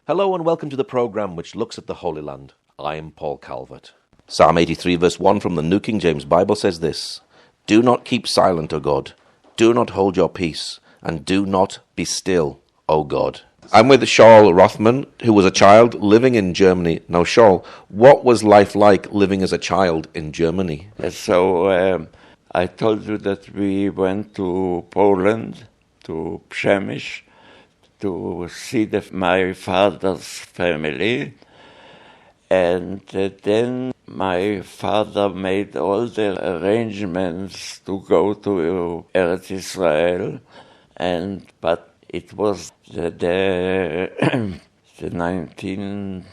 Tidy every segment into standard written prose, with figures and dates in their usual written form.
Hello and welcome to the programme which looks at the Holy Land. I am Paul Calvert. Psalm 83 verse 1 from the New King James Bible says this: "Do not keep silent, O God. Do not hold your peace, and do not be still, O God." I'm with Shaul Rotman, who was a child living in Germany. Now, Shaul, what was life like living as a child in Germany? So I told you that we went to Poland, to Przemyśl, to see my father's family. And then my father made all the arrangements to go to Eretz Israel, but it was the 19th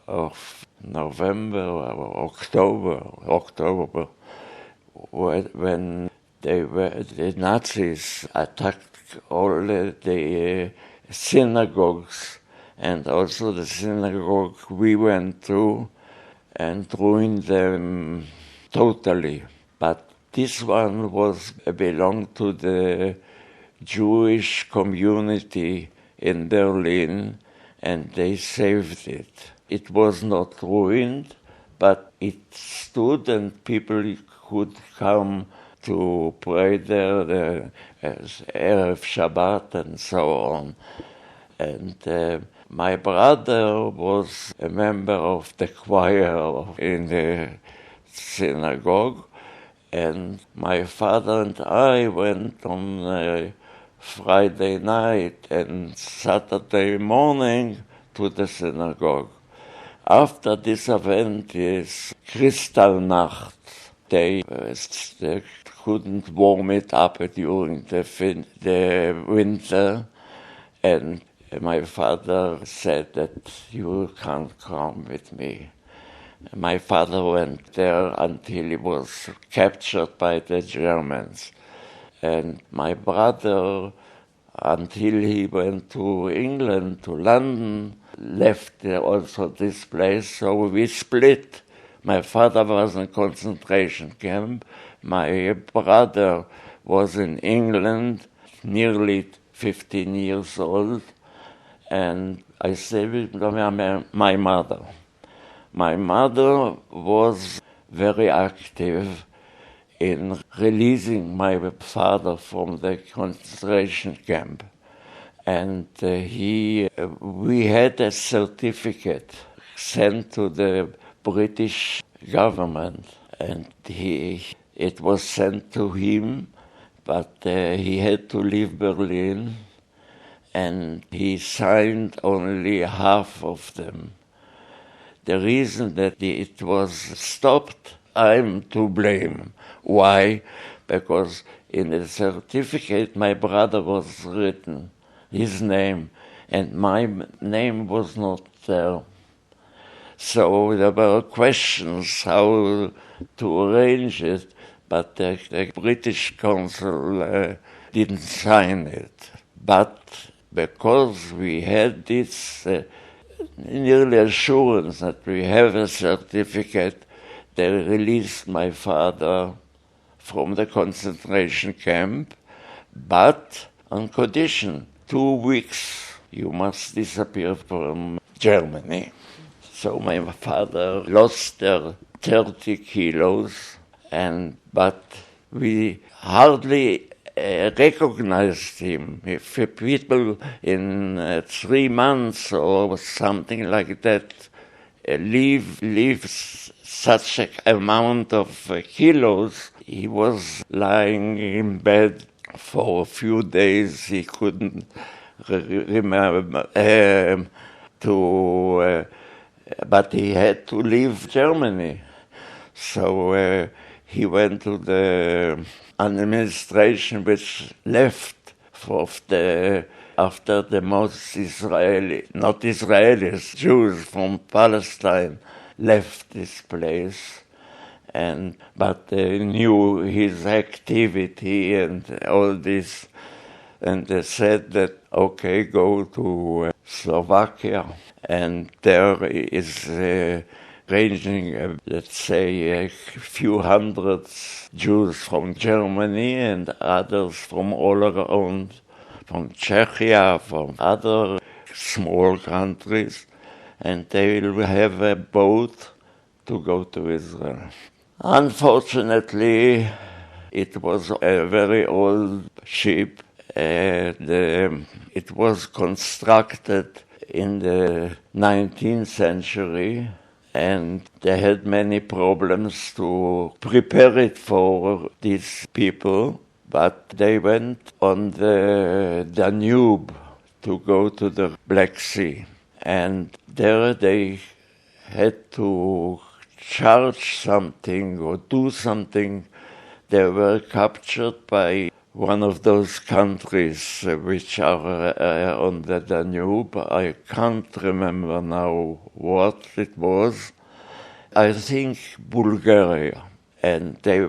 of November or October, when the Nazis attacked all the synagogues, and also the synagogue we went to, and ruined them totally. But this one belonged to the Jewish community in Berlin, and they saved it. It was not ruined, but it stood, and people could come to pray there Erev Shabbat and so on. And my brother was a member of the choir in the synagogue, and my father and I went on Friday night and Saturday morning to the synagogue. After this event is Kristallnacht. They couldn't warm it up during the winter, and my father said that you can't come with me. My father went there until he was captured by the Germans. And my brother, until he went to England, to London, left also this place, so we split. My father was in a concentration camp. My brother was in England, nearly 15 years old, and I stayed with my mother. My mother was very active in releasing my father from the concentration camp. And we had a certificate sent to the British government, and it was sent to him, but he had to leave Berlin, and he signed only half of them. The reason that it was stopped, I'm to blame. Why? Because in the certificate my brother was written, his name, and my name was not there. So there were questions how to arrange it, but the British consul didn't sign it. But because we had this nearly assurance that we have a certificate, they released my father from the concentration camp, but on condition, 2 weeks you must disappear from Germany. So my father lost 30 kilos, but we hardly recognized him. If people in 3 months or something like that leave such an amount of kilos, he was lying in bed for a few days. He couldn't remember but he had to leave Germany. So he went to the administration which left after the most Jews from Palestine left this place. But they knew his activity and all this, and they said that, okay, go to Slovakia, and there is ranging, let's say, a few hundred Jews from Germany and others from all around, from Czechia, from other small countries, and they will have a boat to go to Israel. Unfortunately, it was a very old ship, and it was constructed in the 19th century, and they had many problems to prepare it for these people, but they went on the Danube to go to the Black Sea, and there they had to charge something or do something. They were captured by one of those countries which are on the Danube. I can't remember now what it was. I think Bulgaria. And they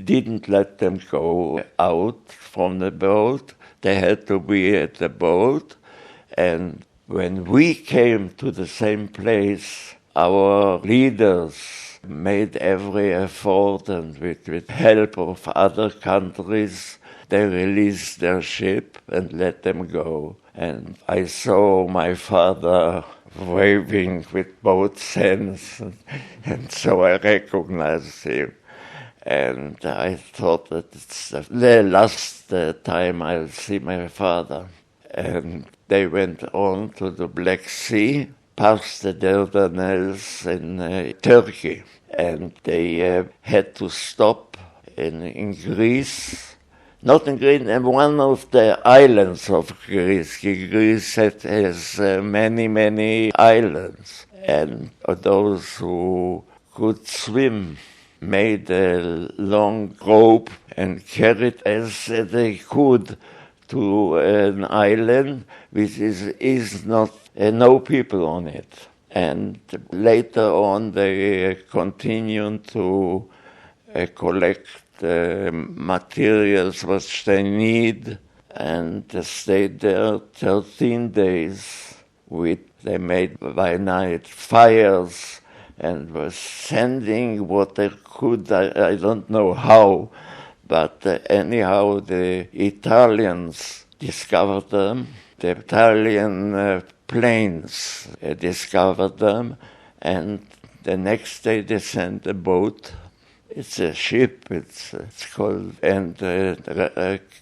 didn't let them go out from the boat. They had to be at the boat. And when we came to the same place, our leaders made every effort, and with help of other countries, they released their ship and let them go. And I saw my father waving with both hands, and so I recognized him. And I thought that it's the last time I'll see my father. And they went on to the Black Sea, past the Dardanelles in Turkey, and they had to stop in Greece, not in Greece, in one of the islands of Greece. Greece has many, many islands, and those who could swim made a long rope and carried as they could to an island which is not no people on it. And later on they continued to collect materials which they need, and they stayed there 13 days. They made by night fires and were sending what they could, I don't know how, but anyhow the Italians discovered them. The Italian planes discovered them, and the next day they sent a boat. It's a ship, it's called, and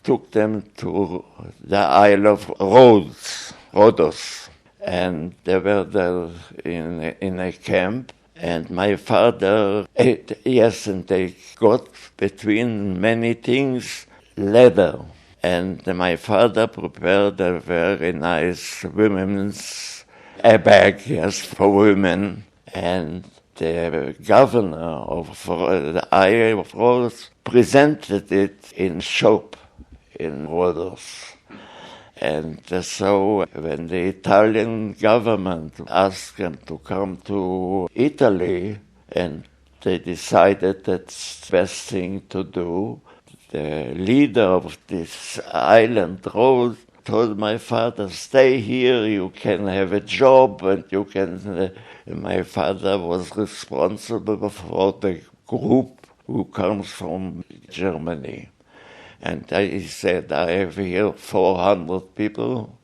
took them to the Isle of Rhodos. And they were there in a camp. And my father ate, and they got between many things leather. And my father prepared a very nice women's bag, for women. And the governor of the Isle of Rhodes presented it in shop in Rhodos. And so when the Italian government asked them to come to Italy, and they decided that's the best thing to do, the leader of this island told my father, stay here, you can have a job, and you can... My father was responsible for the group who comes from Germany. And he said, I have here 400 people,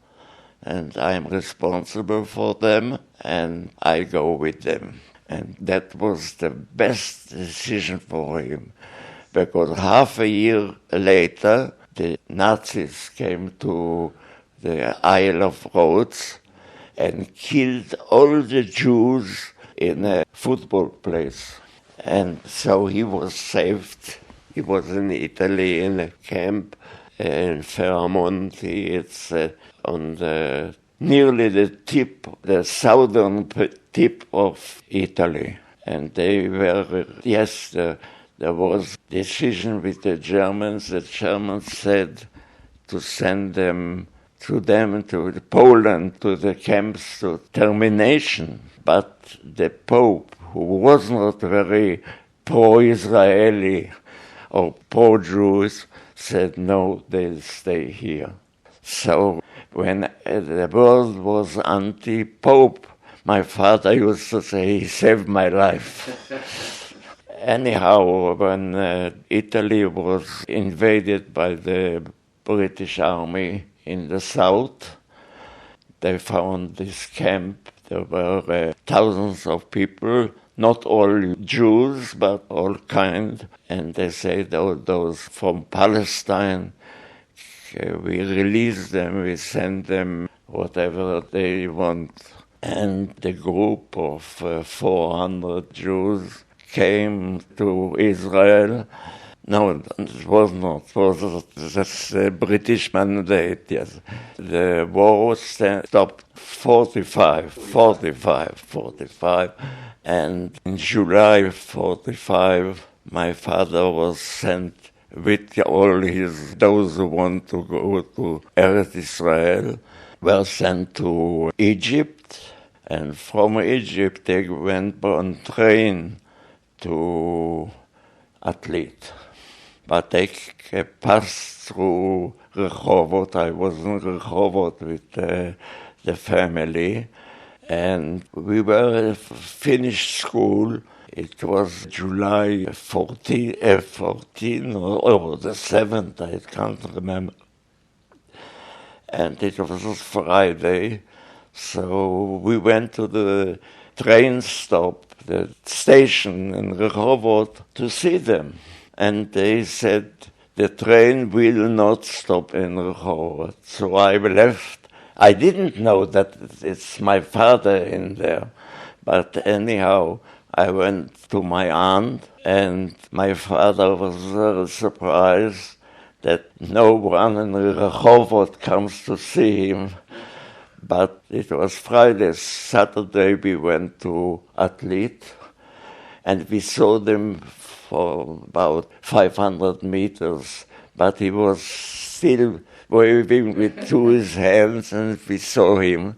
and I'm responsible for them, and I go with them. And that was the best decision for him, because half a year later, the Nazis came to the Isle of Rhodes and killed all the Jews in a football place. And so he was saved. He was in Italy in a camp in Ferramonti. It's on the nearly the southern tip of Italy. And they were, there was decision with the Germans. The Germans said to send them to Poland, to the camps, to termination. But the Pope, who was not very pro-Israeli or pro-Jews, said no, they'll stay here. So when the world was anti-Pope, my father used to say, he saved my life. Anyhow, when Italy was invaded by the British army in the south, they found this camp. There were thousands of people, not all Jews, but all kind. And they said, those from Palestine, we release them, we send them whatever they want. And the group of 400 Jews came to Israel. No, it was not. It was just a British mandate, yes. The war stopped 45. And in July 45, my father was sent with all those who want to go to Eretz Israel, were sent to Egypt. And from Egypt, they went on train to Athlete. But they passed through Rehovot. I was in Rehovot with the family. And we were finished school. It was July 14 or the 7th, I can't remember. And it was Friday. So we went to the train stop, the station in Rehovot, to see them. And they said, the train will not stop in Rehovot. So I left. I didn't know that it's my father in there. But anyhow, I went to my aunt, and my father was very surprised that no one in Rehovot comes to see him. But it was Friday. Saturday we went to Athlete, and we saw them for about 500 meters. But he was still waving with his hands, and we saw him.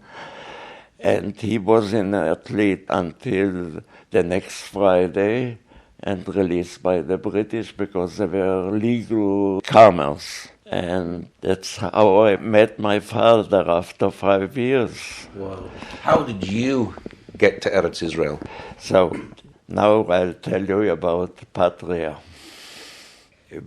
And he was in Athlete until the next Friday, and released by the British because they were legal commerce. And that's how I met my father after 5 years. Wow. How did you get to Eretz Israel? So now I'll tell you about Patria.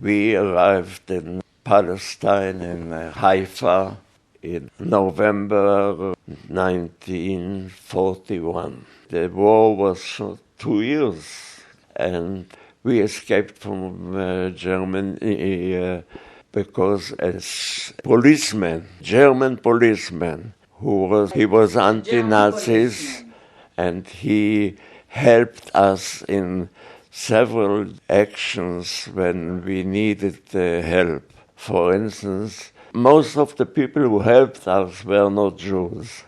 We arrived in Palestine, in Haifa, in November 1941. The war was for 2 years, and we escaped from Germany because a policeman, German policeman, he was anti-Nazis, and he helped us in several actions when we needed help. For instance, most of the people who helped us were not Jews.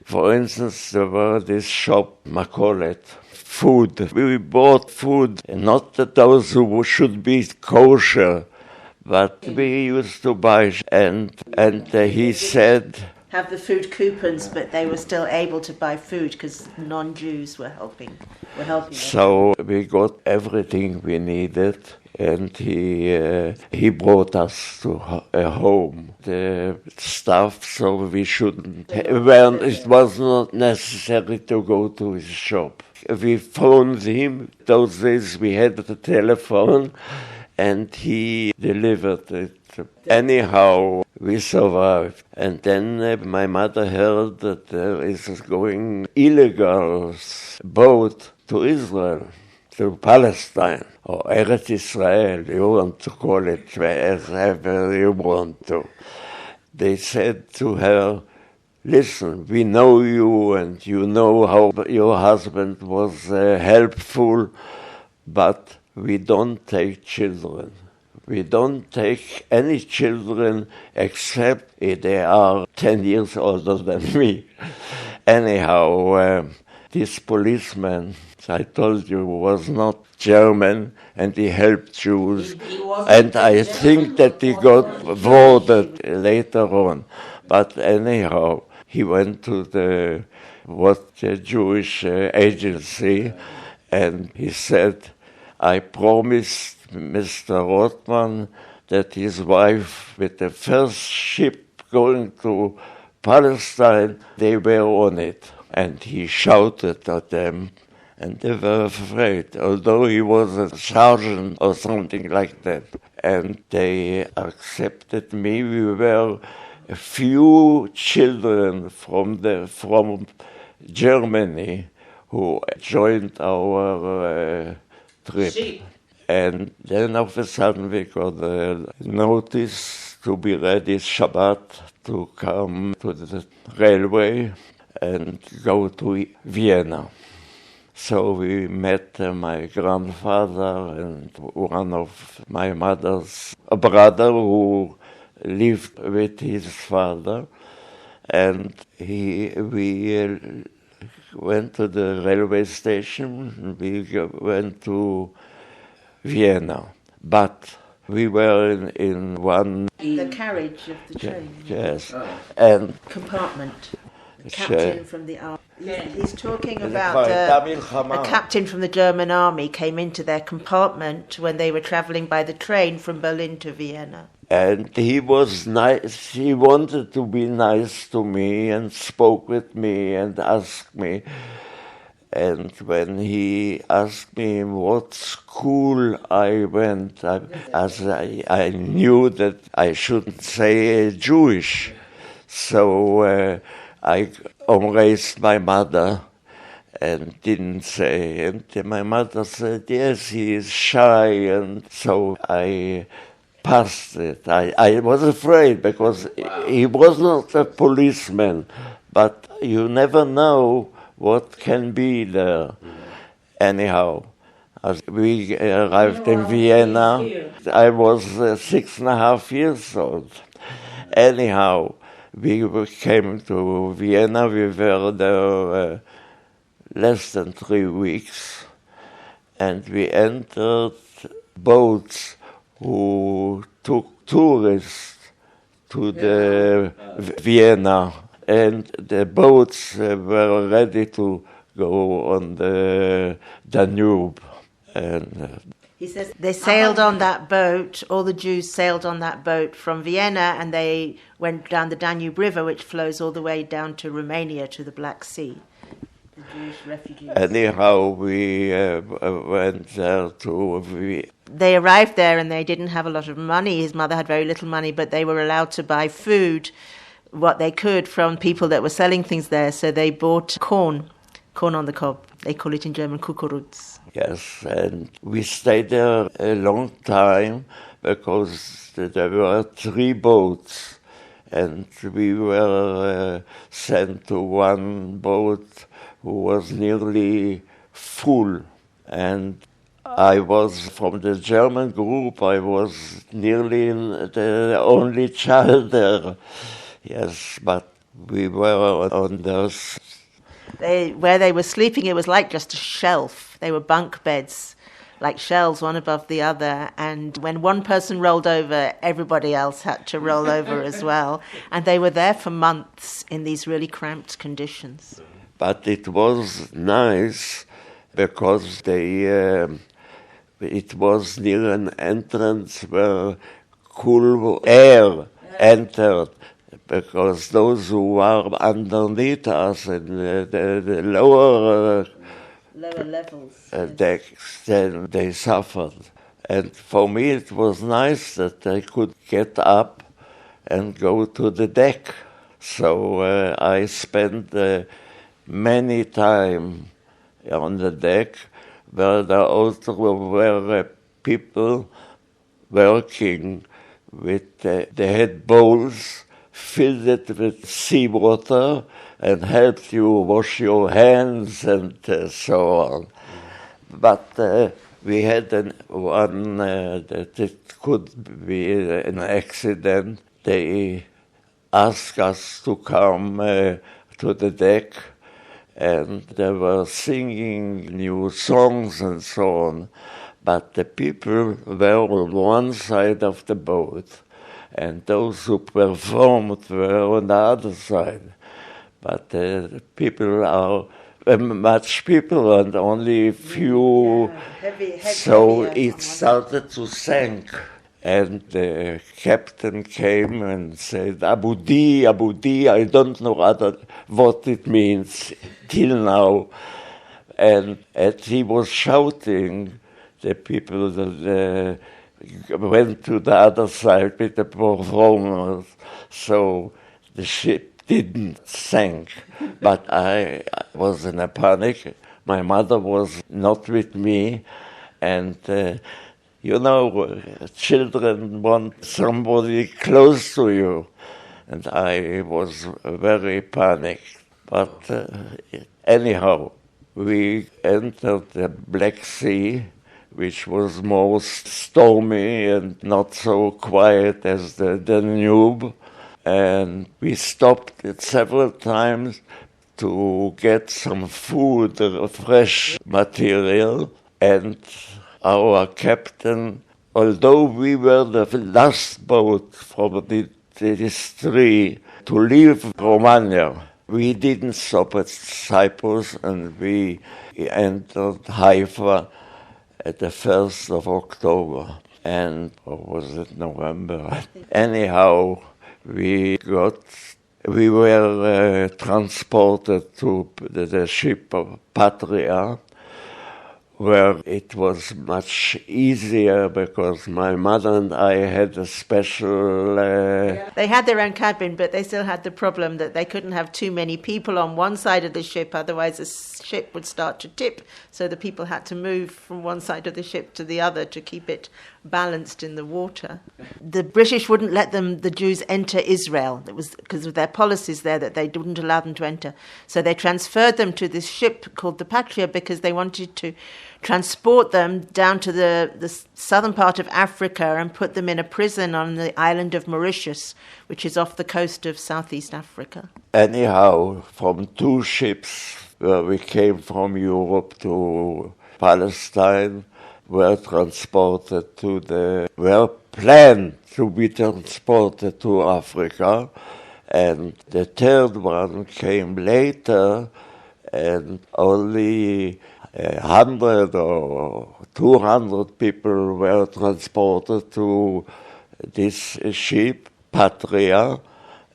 For instance, there were this shop, Makolet, food. We bought food, not those who should be kosher, but we used to buy, and he said, have the food coupons, but they were still able to buy food because non-Jews were helping. So we got everything we needed, and he brought us to a home, the stuff, so we shouldn't. Well, it was not necessary to go to his shop. We phoned him. Those days we had the telephone, and he delivered it. Anyhow, we survived. And then my mother heard that there is going illegal boat to Israel, to Palestine, or Eretz Israel, you want to call it wherever you want to. They said to her, listen, we know you, and you know how your husband was helpful, but we don't take children. We don't take any children except if they are 10 years older than me. Anyhow, this policeman, I told you, was not German, and he helped Jews. And I think that he got voted later on. But anyhow, he went to the Jewish agency, and he said, I promised Mr. Rotman that his wife, with the first ship going to Palestine, they were on it. And he shouted at them, and they were afraid, although he was a sergeant or something like that. And they accepted me. We were a few children from Germany who joined our trip. Sheep. And then all of a sudden we got a notice to be ready Shabbat to come to the railway and go to Vienna. So we met my grandfather and one of my mother's brother who lived with his father, and we went to the railway station. We went to Vienna, but we were in one... The carriage of the train. Yes, and... Compartment. A captain from the army. He's talking about a captain from the German army came into their compartment when they were traveling by the train from Berlin to Vienna. And he was nice. He wanted to be nice to me and spoke with me and asked me. And when he asked me what school I went, I knew that I shouldn't say Jewish. So I embraced my mother and didn't say. And my mother said, yes, he is shy. And so I passed it. I was afraid because he was not a policeman, but you never know what can be there. Anyhow, as we arrived in Vienna, I was 6.5 years old. Anyhow, we came to Vienna. We were there less than 3 weeks, and we entered boats who took tourists to the Vienna, and the boats were ready to go on the Danube. And he says they sailed on that boat, all the Jews sailed on that boat from Vienna, and they went down the Danube River, which flows all the way down to Romania, to the Black Sea. The Jewish refugees. Anyhow, we went there to... They arrived there and they didn't have a lot of money. His mother had very little money, but they were allowed to buy food, what they could, from people that were selling things there. So they bought corn on the cob. They call it in German Kukuruz. Yes, and we stayed there a long time because there were 3 boats, and we were sent to one boat who was nearly full. And I was from the German group. I was nearly the only child there. Yes, but we were on those... Where they were sleeping, it was like just a shelf. They were bunk beds, like shelves, one above the other. And when one person rolled over, everybody else had to roll over as well. And they were there for months in these really cramped conditions. But it was nice because it was near an entrance where cool air entered. Because those who were underneath us in the lower levels decks, then they suffered. And for me it was nice that I could get up and go to the deck. So I spent many time on the deck where there also were people working with they had bowls, filled it with seawater and helped you wash your hands and so on. But we had one that it could be an accident. They asked us to come to the deck, and they were singing new songs and so on. But the people were on one side of the boat, and those who performed were on the other side. But people are much people and only few. Heavy, so it started to sink. And the captain came and said, Abudi, Abudi, I don't know what it means till now. And as he was shouting, the people went to the other side with the performers, so the ship didn't sink. But I was in a panic. My mother was not with me, and children want somebody close to you, and I was very panicked. But anyhow, we entered the Black Sea, which was more stormy and not so quiet as the Danube, and we stopped it several times to get some food, fresh material, and our captain, although we were the last boat from these three to leave Romania, we didn't stop at Cyprus, and we entered Haifa at the 1st of October. And, or was it November? Anyhow, we were transported to the ship of Patria, where it was much easier because my mother and I had a special... They had their own cabin, but they still had the problem that they couldn't have too many people on one side of the ship, otherwise the ship would start to tip. So the people had to move from one side of the ship to the other to keep it balanced in the water. The British wouldn't let the Jews enter Israel. It was because of their policies there that they wouldn't allow them to enter. So they transferred them to this ship called the Patria because they wanted to transport them down to the southern part of Africa and put them in a prison on the island of Mauritius, which is off the coast of Southeast Africa. Anyhow, from two ships where we came from Europe to Palestine, were planned to be transported to Africa, and the third one came later, and only 100 or 200 people were transported to this ship, Patria,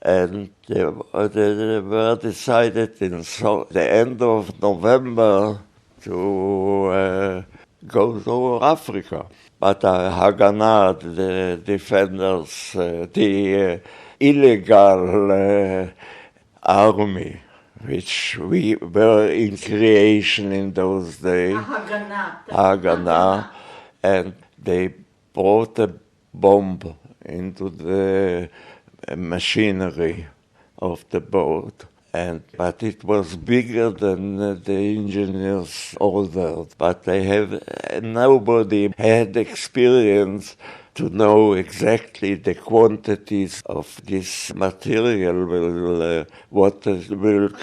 and they were decided in the end of November to go to Africa. But Haganah, the defenders, the illegal army, which we were in creation in those days, Haganah, and they brought a bomb into the machinery of the boat. But it was bigger than the engineers ordered. But nobody had experience to know exactly the quantities of this material.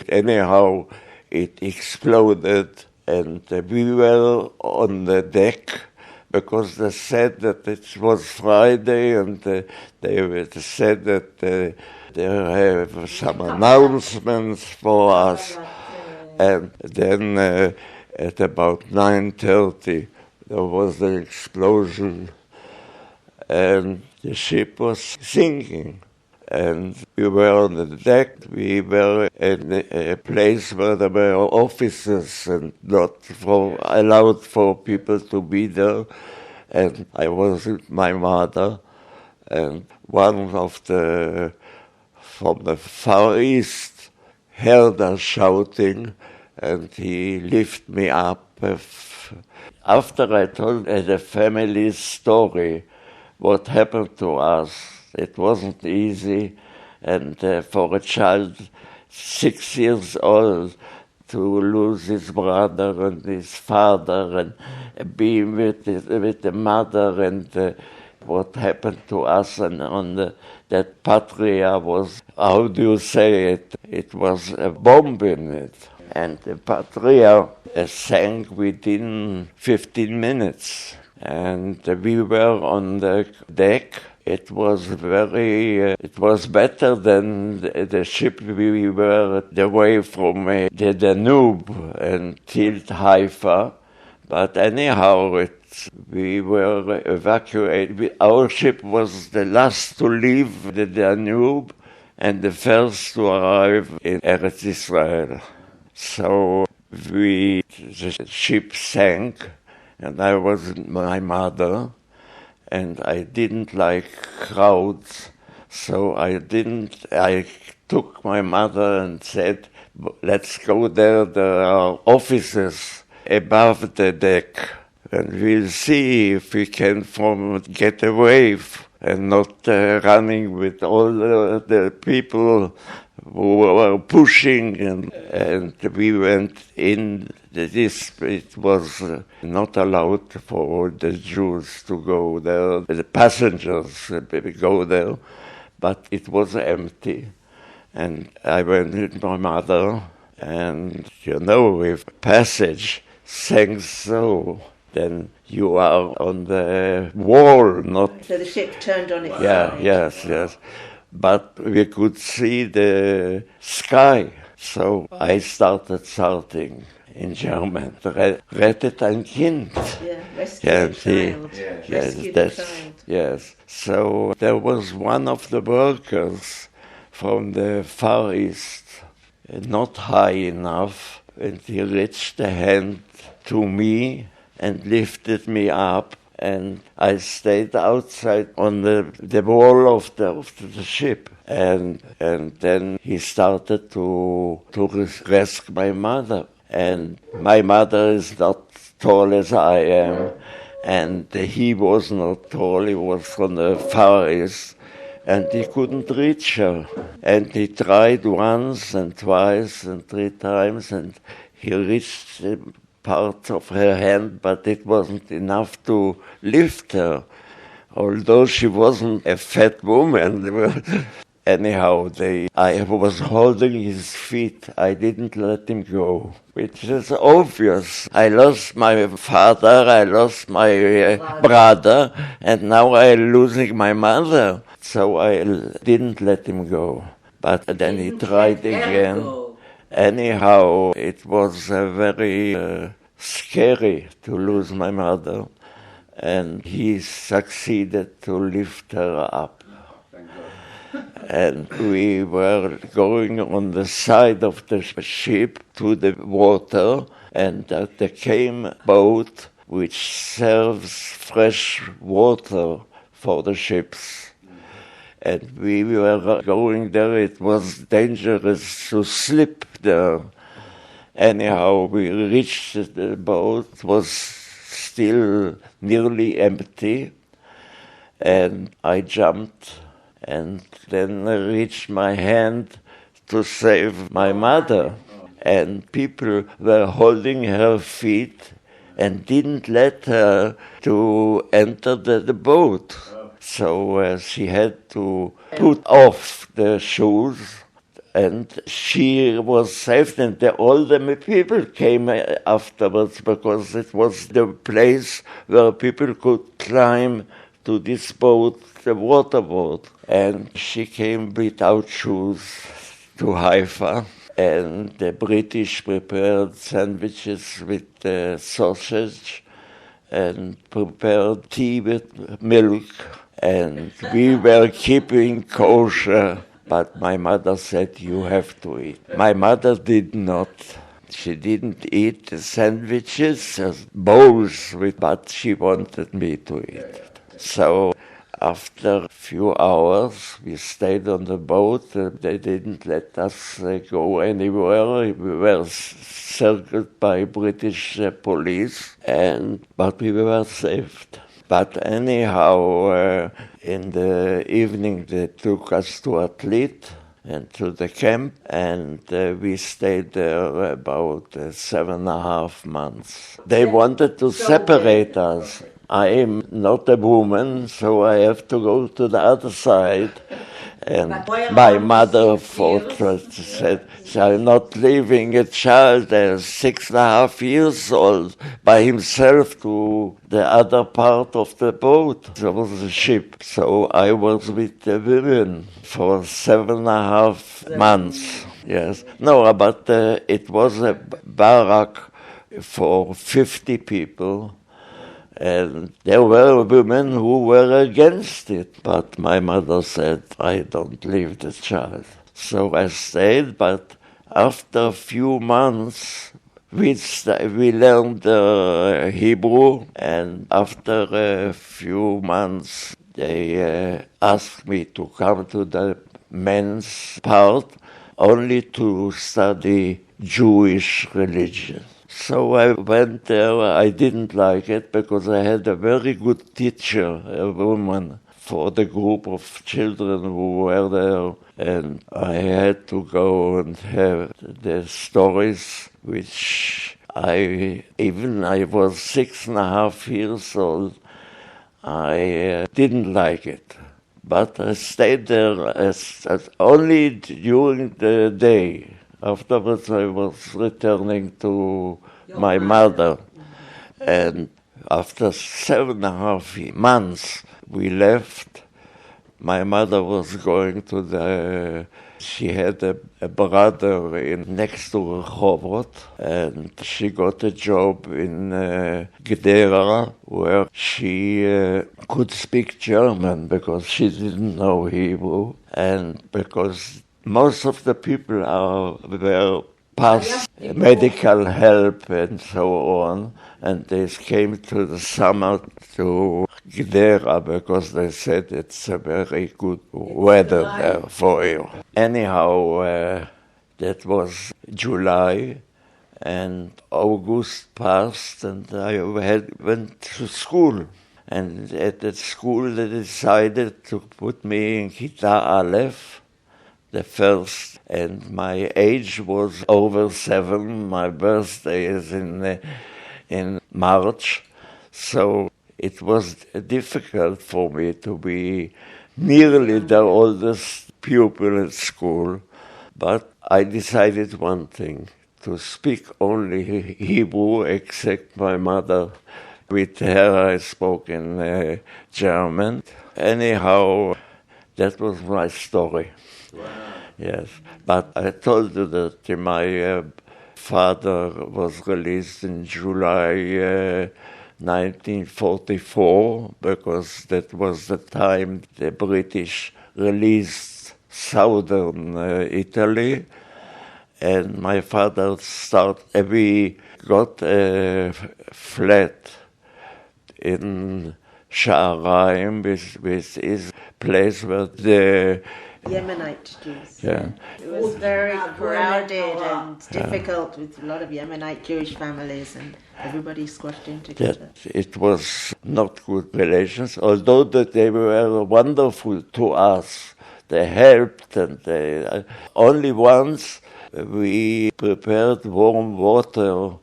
Anyhow, it exploded, and we were on the deck because they said that it was Friday, and they said that they have some announcements for us. And then at about 9:30, there was an explosion, and the ship was sinking. And we were on the deck. We were in a place where there were offices and not allowed for people to be there. And I was with my mother, and one of from the Far East heard us shouting, and he lifted me up. After I told the family story, what happened to us, it wasn't easy, and for a child 6 years old to lose his brother and his father and be with the mother, and what happened to us and on that Patria was, how do you say it? It was a bomb in it. And the Patria sank within 15 minutes. And we were on the deck. It was better than the ship. We were away from the Danube until Haifa. But anyhow, we were evacuated. Our ship was the last to leave the Danube and the first to arrive in Eretz Israel. So the ship sank, and I was with my mother, and I didn't like crowds, so I took my mother and said, let's go there are offices above the deck, and we'll see if we can get away and not running with all the people who were pushing, and we went in. It was not allowed for the Jews to go there, the passengers go there, but it was empty. And I went with my mother, and if passage sank so, then you are on the wall, not... So the ship turned on its side. Yes. But we could see the sky, so I started shouting in German, rettet ein Kind. Yeah, rescue a child. Rescue the child. Yes. So there was one of the workers from the Far East, not high enough, and he reached a hand to me and lifted me up, and I stayed outside on the wall of the ship, and then he started to rescue my mother. And my mother is not tall as I am, and he was not tall, he was from the Far East, and he couldn't reach her. And he tried once and twice and 3 times, and he reached part of her hand, but it wasn't enough to lift her, although she wasn't a fat woman. Anyhow, I was holding his feet. I didn't let him go, which is obvious. I lost my father, I lost my brother, and now I'm losing my mother. So I didn't let him go. But then he tried again. Anyhow, it was very scary to lose my mother, and he succeeded to lift her up. And we were going on the side of the ship to the water, and there came a boat which serves fresh water for the ships. And we were going there. It was dangerous to slip there. Anyhow, we reached the boat. It was still nearly empty, and I jumped and then reached my hand to save my mother. And people were holding her feet and didn't let her to enter the boat. So she had to put off the shoes, and she was saved. And all the people came afterwards, because it was the place where people could climb to this boat, the water boat. And she came without shoes to Haifa, and the British prepared sandwiches with sausage and prepared tea with milk, and we were keeping kosher, but my mother said, you have to eat. My mother did not. She didn't eat the sandwiches, bowls, but she wanted me to eat. So after a few hours, we stayed on the boat. They didn't let us go anywhere. We were circled by British police, but we were saved. But anyhow, in the evening, they took us to Atlit and to the camp, and we stayed there about 7.5 months. They wanted to separate us. I am not a woman, so I have to go to the other side. And my mother said, I'm not leaving a child 6.5 years old by himself to the other part of the boat. There was a ship. So I was with the women for 7.5 months. Yes. No, but it was a barrack for 50 people. And there were women who were against it. But my mother said, I don't leave the child. So I stayed, but after a few months, we learned Hebrew, and after a few months, they asked me to come to the men's part only to study Jewish religion. So I went there. I didn't like it because I had a very good teacher, a woman, for the group of children who were there. And I had to go and have the stories which I was 6.5 years old. I didn't like it. But I stayed there as only during the day. Afterwards, I was returning to my mother. And after 7.5 months, we left. My mother was going to she had a brother next to Rehovot, and she got a job in Gedera, where she could speak German because she didn't know Hebrew, and because most of the people were past medical help and so on, and they came to the summer to Gedera because they said it's a very good weather there for you. Anyhow, that was July, and August passed, and I went to school. And at that school they decided to put me in Kita Aleph, the first, and my age was over 7. My birthday is in March, so it was difficult for me to be nearly the oldest pupil at school. But I decided one thing, to speak only Hebrew, except my mother. With her I spoke in German. Anyhow, that was my story. Wow. Yes, but I told you that my father was released in July 1944, because that was the time the British released southern Italy, and my father we got a flat in Sha'araim, which is place where the Yemenite Jews. Yeah. It was very crowded and difficult with a lot of Yemenite Jewish families, and everybody squashed in together. It was not good relations, although that they were wonderful to us. They helped, and only once we prepared warm water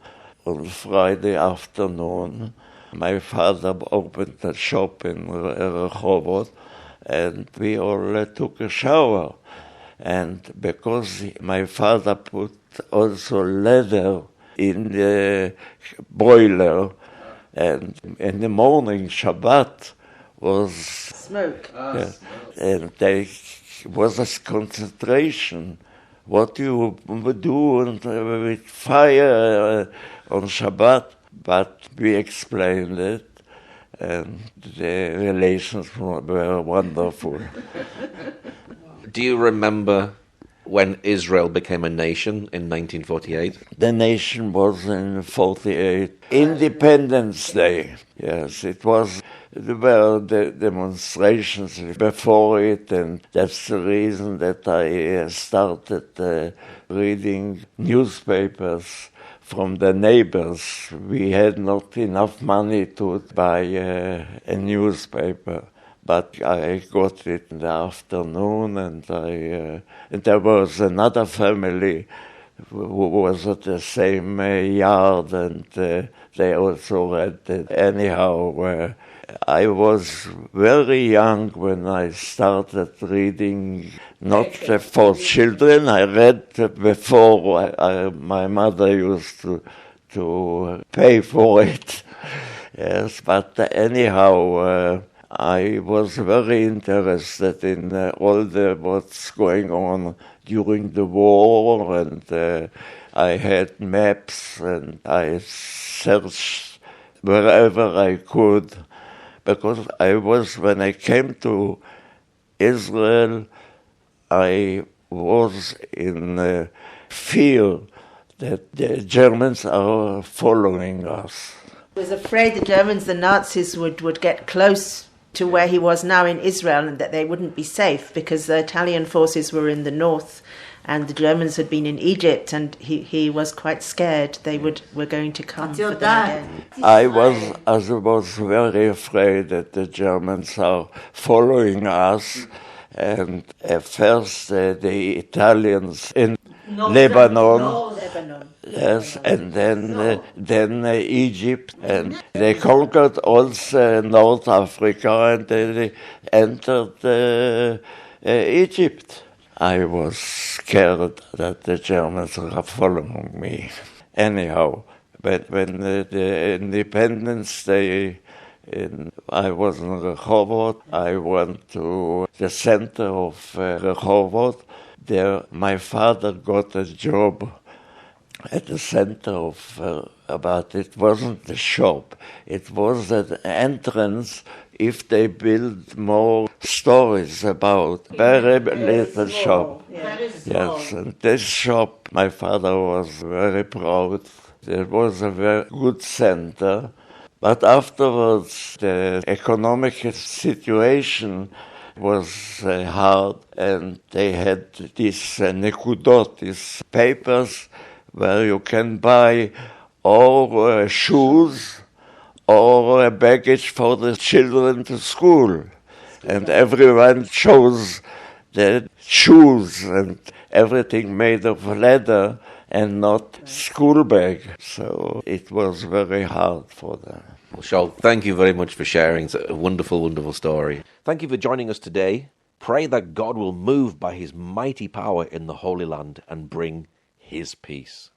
on Friday afternoon. My father opened a shop in Rehovot, and we all took a shower. And because my father put also leather in the boiler, and in the morning, Shabbat was smoke. And there was a concentration. What you would do with fire on Shabbat, but we explained it. And the relations were wonderful. Do you remember when Israel became a nation in 1948? The nation was in 48. Independence Day. Yes, it was. There were the demonstrations before it, and that's the reason that I started reading newspapers from the neighbors. We had not enough money to buy a newspaper, but I got it in the afternoon, and there was another family who was at the same yard, and they also read it. Anyhow, I was very young when I started reading, not for children. I read before. My mother used to pay for it. Yes, but anyhow, I was very interested in all what's going on during the war, and I had maps, and I searched wherever I could. Because when I came to Israel, I was in fear that the Germans are following us. He was afraid the Germans, the Nazis, would get close to where he was now in Israel and that they wouldn't be safe because the Italian forces were in the north and the Germans had been in Egypt, and he was quite scared they were going to come for them again. I was very afraid that the Germans are following us, and at first the Italians in Lebanon. Yes, and then Egypt, and they conquered also North Africa, and they entered Egypt. I was scared that the Germans were following me. Anyhow, but when the Independence Day, I was in Rehovot, I went to the center of Rehovot. There, my father got a job at the center of, but it wasn't the shop. It was an entrance if they build more stories about very little shop. Yes, and this shop, my father was very proud. It was a very good center. But afterwards, the economic situation was hard, and they had these nekudot, these papers where you can buy or shoes or a baggage for the children to school. And everyone chose the shoes and everything made of leather and not school bag. So it was very hard for them. Well, Shaul, thank you very much for sharing. It's a wonderful, wonderful story. Thank you for joining us today. Pray that God will move by his mighty power in the Holy Land and bring his peace.